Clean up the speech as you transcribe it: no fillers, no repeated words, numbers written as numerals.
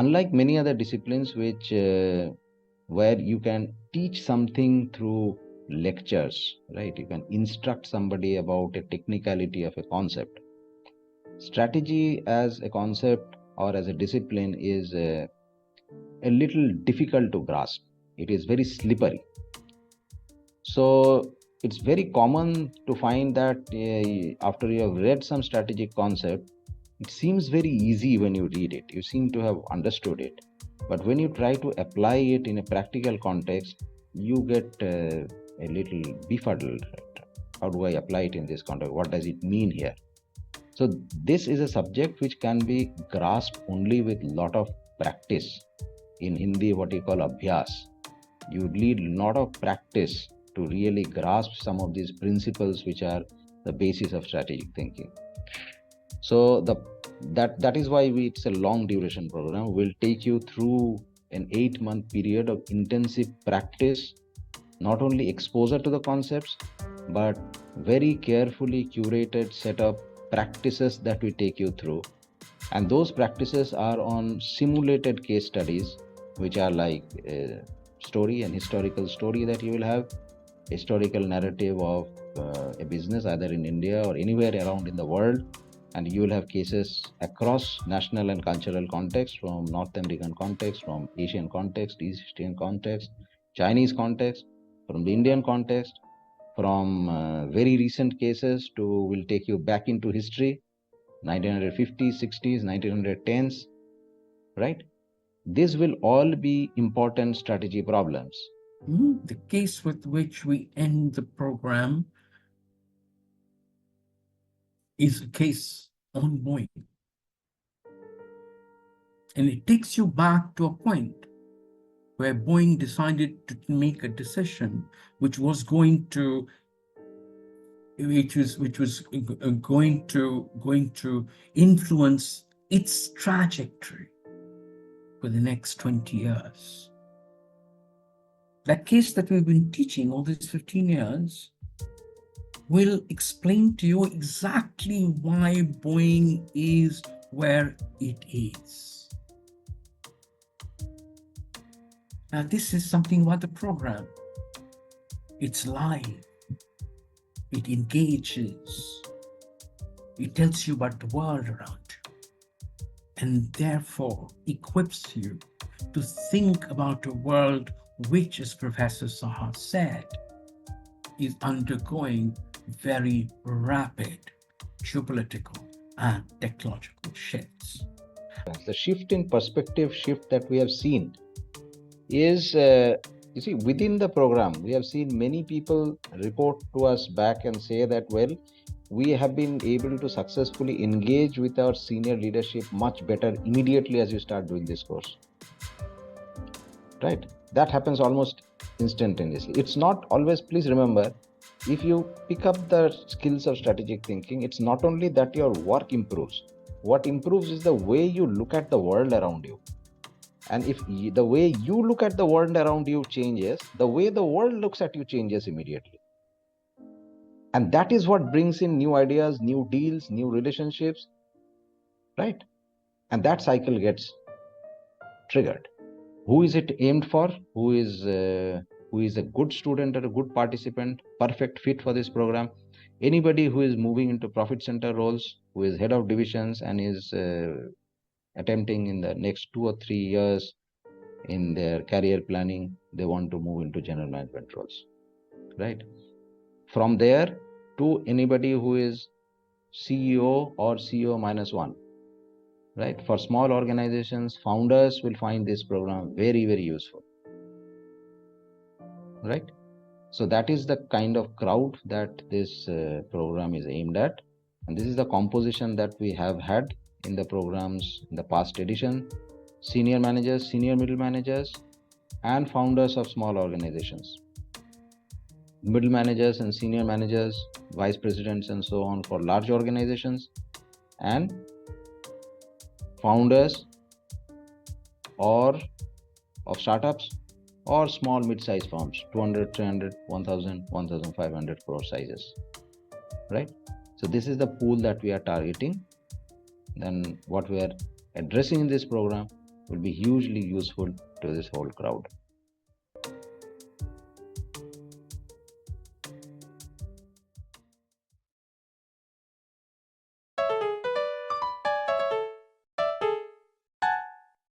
unlike many other disciplines where you can teach something through lectures, right? You can instruct somebody about a technicality of a concept. Strategy as a concept or as a discipline is a little difficult to grasp. It is very slippery. So it's very common to find that after you have read some strategic concept, it seems very easy when you read it. You seem to have understood it. But when you try to apply it in a practical context, you get a little befuddled. Right? How do I apply it in this context? What does it mean here? So this is a subject which can be grasped only with lot of practice. In Hindi, what you call abhyas. You need a lot of practice to really grasp some of these principles which are the basis of strategic thinking. So that is why it's a long duration program. We'll take you through an 8-month period of intensive practice, not only exposure to the concepts, but very carefully curated set of practices that we take you through. And those practices are on simulated case studies, which are like a story and historical story that you will have, historical narrative of a business either in India or anywhere around in the world. And you will have cases across national and cultural context, from North American context, from Asian context, East Asian context, Chinese context, from the Indian context, from very recent cases to, will take you back into history, 1950s, 60s, 1910s, right? This will all be important strategy problems. The case with which we end the program is a case ongoing. And it takes you back to a point where Boeing decided to make a decision which was going to influence its trajectory for the next 20 years. That case that we've been teaching all these 15 years will explain to you exactly why Boeing is where it is. Now, this is something about the program. It's live. It engages. It tells you about the world around you, and therefore equips you to think about a world which, as Professor Saha said, is undergoing very rapid geopolitical and technological shifts. The shift in perspective shift that we have seen is, you see, within the program, we have seen many people report to us back and say that, well, we have been able to successfully engage with our senior leadership much better immediately as you start doing this course. Right? That happens almost instantaneously. It's not always, please remember, if you pick up the skills of strategic thinking, it's not only that your work improves. What improves is the way you look at the world around you. And if the way you look at the world around you changes, the way the world looks at you changes immediately. And that is what brings in new ideas, new deals, new relationships, right? And that cycle gets triggered. Who is it aimed for? Who is a good student or a good participant, perfect fit for this program? Anybody who is moving into profit center roles, who is head of divisions and is attempting in the next 2 or 3 years in their career planning, they want to move into general management roles, right? From there to anybody who is CEO or CEO -1, right? For small organizations, founders will find this program very, very useful, right? So that is the kind of crowd that this program is aimed at. And this is the composition that we have had in the programs in the past edition: senior managers, senior middle managers, and founders of small organizations. Middle managers and senior managers, vice presidents and so on for large organizations, and founders or of startups or small mid-sized firms, 200, 300, 1000, 1500 crore sizes, right? So this is the pool that we are targeting. Then what we are addressing in this program will be hugely useful to this whole crowd.